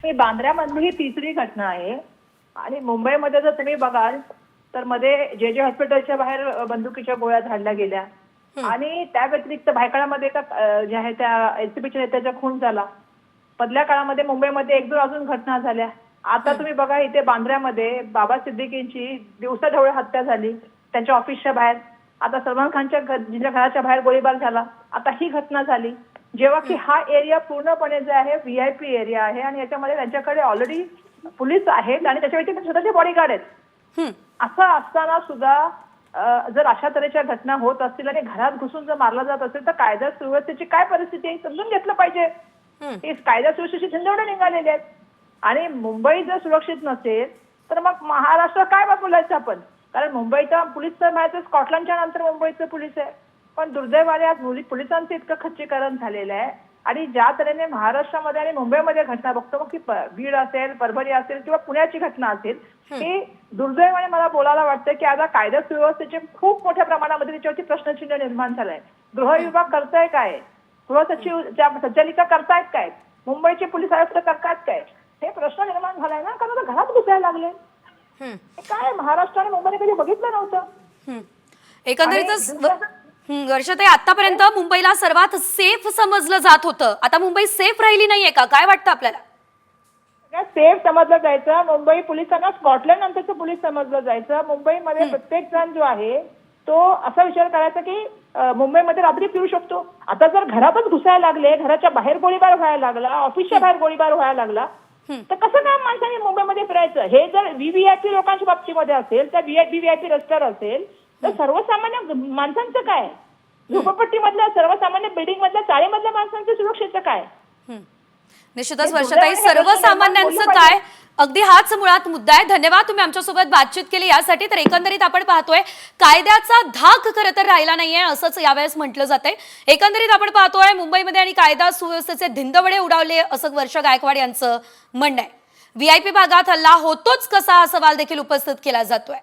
ही बांद्र्यामधली ही तिसरी घटना आहे आणि मुंबईमध्ये जर तुम्ही बघाल तर मध्ये जे हॉस्पिटलच्या बाहेर बंदुकीच्या गोळ्या झाडल्या गेल्या आणि त्या व्यतिरिक्त भायखळ्यामध्ये जे आहे त्या एलसीबीच्या नेत्याचा खून झाला. मधल्या काळामध्ये मुंबईमध्ये एक दोन अजून घटना झाल्या. आता तुम्ही बघा इथे बांद्र्यामध्ये बाबा सिद्दीकींची दिवसाढवळ्या हत्या झाली त्यांच्या ऑफिसच्या बाहेर. आता सलमान खानच्या घराच्या बाहेर गोळीबार झाला. आता ही घटना झाली जेव्हा की हा एरिया पूर्णपणे जे आहे व्हीआयपी एरिया आहे आणि याच्यामध्ये त्यांच्याकडे ऑलरेडी पोलीस आहेत आणि त्याच्या व्यतिरिक्त स्वतःचे बॉडीगार्ड आहेत. असं असताना सुद्धा जर अशा तऱ्हेच्या घटना होत असतील आणि घरात घुसून जर मारला जात असेल तर कायदा सुव्यवस्थेची काय परिस्थिती आहे समजून घेतलं पाहिजे. ही कायदा सुव्यवस्थेची झंझावटे निघालेली आहेत आणि मुंबई जर सुरक्षित नसेल तर मग महाराष्ट्र काय बोलायचं आपण. कारण मुंबईचा पोलीस तर माहिती स्कॉटलंडच्या नंतर मुंबईचं पोलीस आहे. पण दुर्दैवाने आज पोलिसांचं इतकं खच्चीकरण झालेलं आहे आणि ज्या तऱ्हेने महाराष्ट्रामध्ये आणि मुंबईमध्ये घटना बघतो मग की बीड असेल परभणी असेल किंवा पुण्याची घटना असेल ही दुर्दैवाने मला बोलायला वाटतं की आता कायदा सुव्यवस्थेचे खूप मोठ्या प्रमाणामध्ये त्याच्यावरती प्रश्नचिन्ह निर्माण झालंय. गृह विभाग करताय काय, गृहसचिव संचालिका करतायत काय, मुंबईचे पोलीस आयुक्त करतायत काय, हे प्रश्न निर्माण झालाय ना. कारण आता घरात घुसायला लागले. काय महाराष्ट्र आणि मुंबईने कधी बघितलं नव्हतं. एकंदरीतच वर्षाताई आतापर्यंत मुंबईला सर्वात सेफ समजलं जात होतं. आता मुंबई सेफ राहिली नाहीये का, काय वाटतं आपल्याला? सेफ समजलं जायचं. मुंबई पोलिसांना स्कॉटलंड नंतरचं पोलीस समजलं जायचं. मुंबईमध्ये प्रत्येक जण जो आहे तो असा विचार करायचा की मुंबईमध्ये रात्री फिरू शकतो. आता जर घरातच घुसायला लागले, घराच्या बाहेर गोळीबार व्हायला लागला, ऑफिसच्या बाहेर गोळीबार व्हायला लागला तर कसं काय माणसाने मुंबईमध्ये फिरायचं. हे जर व्हीव्हीआयपी लोकांच्या बाबतीमध्ये असेल तर व्हीव्हीआयपी रस्त्यावर असेल तर सर्वसामान्य माणसांचं काय, झोपडपट्टीमधल्या सर्वसामान्य बिल्डिंग मधल्या चाळीमधल्या माणसांचं सुरक्षेचं काय. निश्चितच वर्षाताई सर्वसामान्यांचं काय अगदी हाच मुळात मुद्दा आहे. धन्यवाद तुम्ही आमच्यासोबत बातचीत केली यासाठी. तर एकंदरीत आपण पाहतोय कायद्याचा धाक खरं तर राहिला नाहीये असंच यावेळेस म्हटलं जातंय. एकंदरीत आपण पाहतोय मुंबईमध्ये आणि कायदा सुव्यवस्थेचे धिंदवडे उडावले असं वर्ष गायकवाड यांचं म्हणणं आहे. व्हीआयपी भागात हल्ला होतोच कसा हा सवाल देखील उपस्थित केला जातोय.